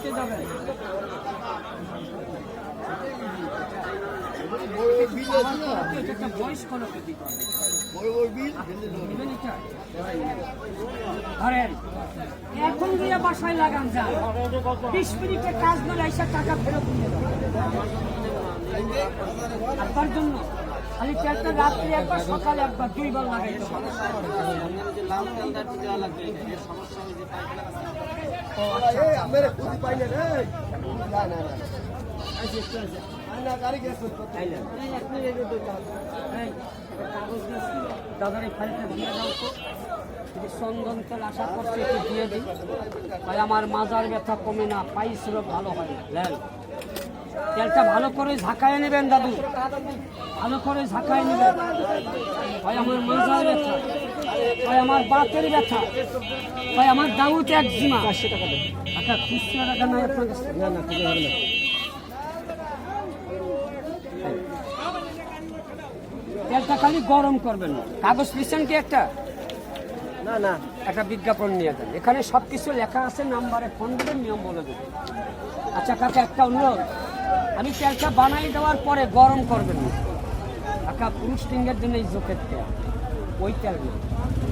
দেখতে যাবেন। একটা বয়স্ক লোকের দিতে হবে। ধরেন এখন দিয়ে বাসায় লাগান যান, 20 মিনিটের কাজ নয়, এসে টাকা ফেরত নিয়ে যাবেন আপনার জন্য। খালি তেলটা রাত্রে একবার, সকালে একবার, 2 বার লাগাইতে হবে। দাদার এই ফাইলটা দিয়ে দাও তো, যদি চন্দন তেল আশা করছে একটু দিয়ে দিই। ভাই আমার মাজার ব্যথা কমে না, পাইস রোগ ভালো হয় না। তেলটা ভালো করে ঝাঁকায় নেবেন দাদু, ভালো করে ঝাঁকায় নেবেন। ভাই আমার মাজার ব্যথা, ভাই আমার বাতের ব্যথা, ভাই আমার দাউদ একজিমা। 500 টাকা দেন। আচ্ছা খুচরা টাকা নাই আপনার কাছে? না না, খুঁজে হবে না। তেলটা খালি গরম করবেন না। কাগজ লিখছেন কি একটা? না না, একটা বিজ্ঞাপন নিয়ে যান, এখানে সব কিছু লেখা আছে, নাম্বারে ফোন দেবেন, নিয়ম বলে দেবেন। আচ্ছা কাকা একটা অনুরোধ, আমি তেলটা বানাই দেওয়ার পরে গরম করবেন না কাকা। পুরুষ লিঙ্গের জন্য এই জোকের তেল, ওই তেল না,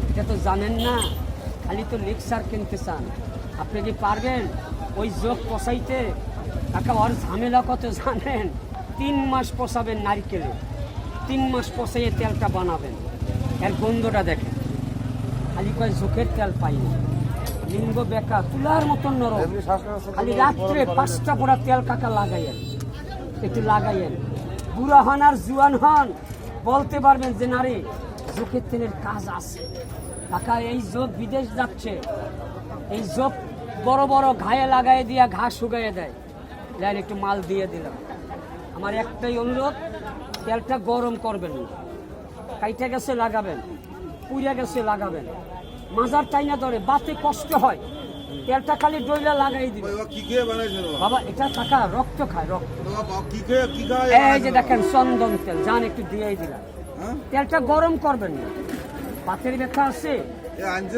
এটা তো জানেন না, খালি তো লেকচার কিনতে চান। আপনি কি পারবেন ওই জোক পচাইতে? কাকা ওর ঝামেলা কত জানেন? 3 মাস পচাবেন নারকেলে, 3 মাস পচাইয়ে তেলটা বানাবেন, এর গন্ধটা দেখেন। খালি কয় জোকের তেল পাই না, লিঙ্গ বেকা তুলার মতন নরম। খালি রাত্রে 5টা পোড়া তেল কাকা লাগাইয়েন, একটু লাগাইয়েন। বুড়া হন আর জুয়ান হন, বলতে পারবেন যে নারী জোকের তেলের কাজ আছে। কাকা এই জোক বিদেশ যাচ্ছে, এই জোক বড় বড় ঘায়ে লাগাই দিয়া ঘা শুকাইয়ে দেয়। যাই একটু মাল দিয়ে দিলাম। আমার একটাই অনুরোধ, তেলটা গরম করবেন না, কাইটা গেছে লাগাবেন, পুড়িয়া গেছে লাগাবেন। মাজার টাইনা ধরে, বাতে কষ্ট হয়, তেলটা খালি ডইলা লাগাই দিবে। বাবা এটা কাকা রক্ত খায়, রক্ত। এই যে দেখেন চন্দন তেল, জান একটু দিয়েই দিলাম। তেলটা গরম করবেন না, বাতের ব্যথা আছে,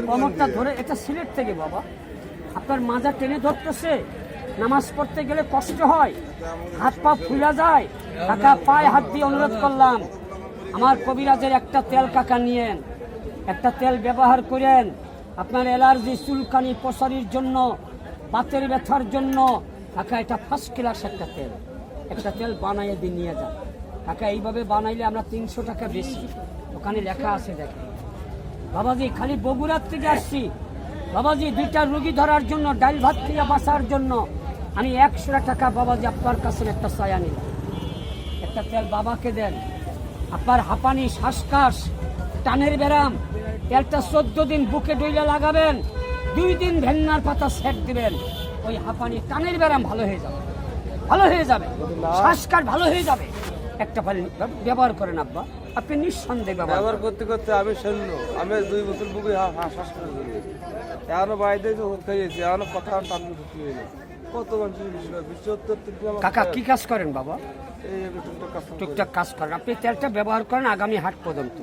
কমরটা ধরে, এটা সিলেট থেকে বাবা, আপনার মাজা টেনে ধরতেছে, নামাজ পড়তে গেলে কষ্ট হয়, হাত পা ফুলা যায়। কাকা পায়ে হাত দিয়ে অনুরোধ করলাম, আমার কবিরাজের একটা তেল কাকা নিয়েন, একটা তেল ব্যবহার করেন। আপনার অ্যালার্জি, চুলকানি, প্রসারির জন্য, বাতের ব্যথার জন্য কাকা এটা ফার্স্ট ক্লাস একটা তেল, একটা তেল বানাইয়ে দিয়ে নিয়ে যান কাকা। এইভাবে বানাইলে আমরা 300 টাকা বেশি, ওখানে লেখা আছে দেখেন। বাবাজি খালি বগুড়ার থেকে আসছি বাবাজি, 2টা রুগী ধরার জন্য, ডাল ভাত থেকে বাঁচার জন্য আমি 100 টাকা বাবাজি আপনার কাছে একটা ছায়া নিলাম। একটা তেল বাবাকে দেন। আপনার হাঁপানি, শ্বাসকাশ, টানের ব্যারাম, তেলটা 14 দিন বুকে ডইলা লাগাবেন, 2 দিন ভেন্নার পাতা সেট দিবেন, ওই হাঁপানি, টানের ব্যারাম ভালো হয়ে যাবে, ভালো হয়ে যাবে, শ্বাসকাশ ভালো হয়ে যাবে। একটা ব্যবহার করেন আব্বা, আপনি নিঃসন্দেহে ব্যবহার করতে করতে আমি শূন্য, আমি 2 বোতল বুকে শ্বাস করে দিই। এখনো বাইরে খেয়েছি, এখনো কথা টান ঢুকি হইল। কত কাকা কি কাজ করেন বাবা? টুকটাক কাজ করেন। আপনি তেলটা ব্যবহার করেন আগামী হাট পর্যন্ত।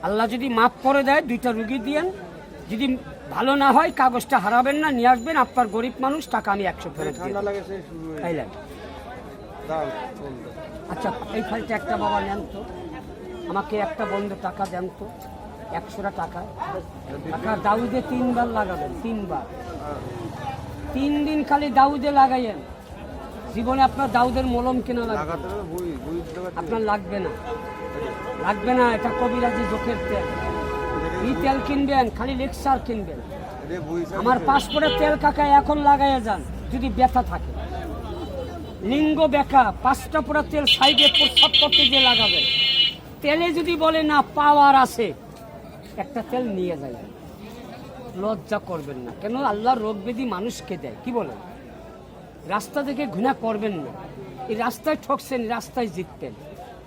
আল্লাহ যদি মাফ করে দেয় 2টা রুগী দিয়েন, যদি ভালো না হয় কাগজটা হারাবেন না, নিয়ে আসবেন। আপনার গরিব মানুষ, টাকা আমি 100 ফেরত দিয়ে। আচ্ছা এই ফাইলটা একটা বাবা নেন তো, আমাকে একটা বন্ধু টাকা দেন তো, 100 টাকা। টাকা দাউদে 3 বার লাগাবেন, 3 বার, 3 দিন খালি দাউদে লাগাইয়েন। জীবনে আপনার দাউদের মলম কেনা লাগবে, আপনার লাগবে না, লাগবে না। এটা কবিরাজি জোকের তেল, এই তেল কিনবেন, খালি লেকচার কিনবেন। আমার পাসপোর্টের তেল কাকা এখন লাগাইয়া যান, যদি ব্যথা থাকে, লিঙ্গ বেকা, 5টা পোড়া তেল সাইডে প্রস্রাব করতে গিয়ে লাগাবেন। তেলে যদি বলে না পাওয়ার আছে, একটা তেল নিয়ে যায়, লজ্জা করবেন না। কেন আল্লাহর রোগ ব্যাধি মানুষকে দেয়, কি বলেন? রাস্তা থেকে ঘৃণা করবেন না। এই রাস্তায় ঠকছেন, রাস্তায় জিতবেন,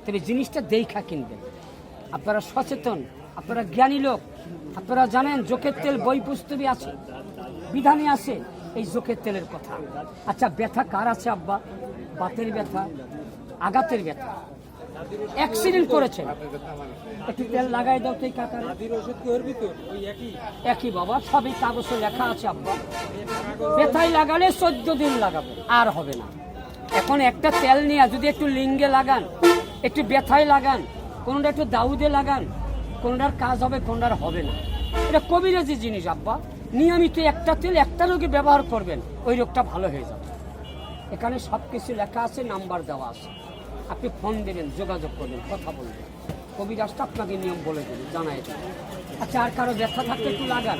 তবে জিনিসটা দেখা কিনবেন। আপনারা সচেতন, আপনারা জ্ঞানী লোক, আপনারা জানেন জোকের তেল বই পুস্তকে আছে, বিধানে আছে এই জোকের তেলের কথা। আচ্ছা ব্যথা কার আছে আব্বা? বাতের ব্যথা, আঘাতের ব্যথা, অ্যাক্সিডেন্ট করেছেন, একটু তেল লাগাই দাও তো এই কাকার। একই বাবা, সবই কাগজে লেখা আছে আব্বা। ব্যথায় লাগালে 14 দিন লাগাবে, আর হবে না। এখন একটা তেল নিয়ে যদি একটু লিঙ্গে লাগান, একটু ব্যথায় লাগান, কোনটা একটু দাউদে লাগান, কোনটার কাজ হবে, কোনটার হবে না। এটা কবিরাজি জিনিস আব্বা। নিয়মিত একটা তেল একটা রোগে ব্যবহার করবেন, ওই রোগটা ভালো হয়ে যাবে। এখানে সব কিছু লেখা আছে, নাম্বার দেওয়া আছে। আপনি ফোন দেবেন, যোগাযোগ করবেন, কথা বলবেন। কবিরাজটা আপনাকে নিয়ম বলে দেবে, জানাই দেবে। আচ্ছা, আর কারো ব্যথা থাকলে একটু লাগান,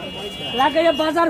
লাগাইয়া বাজার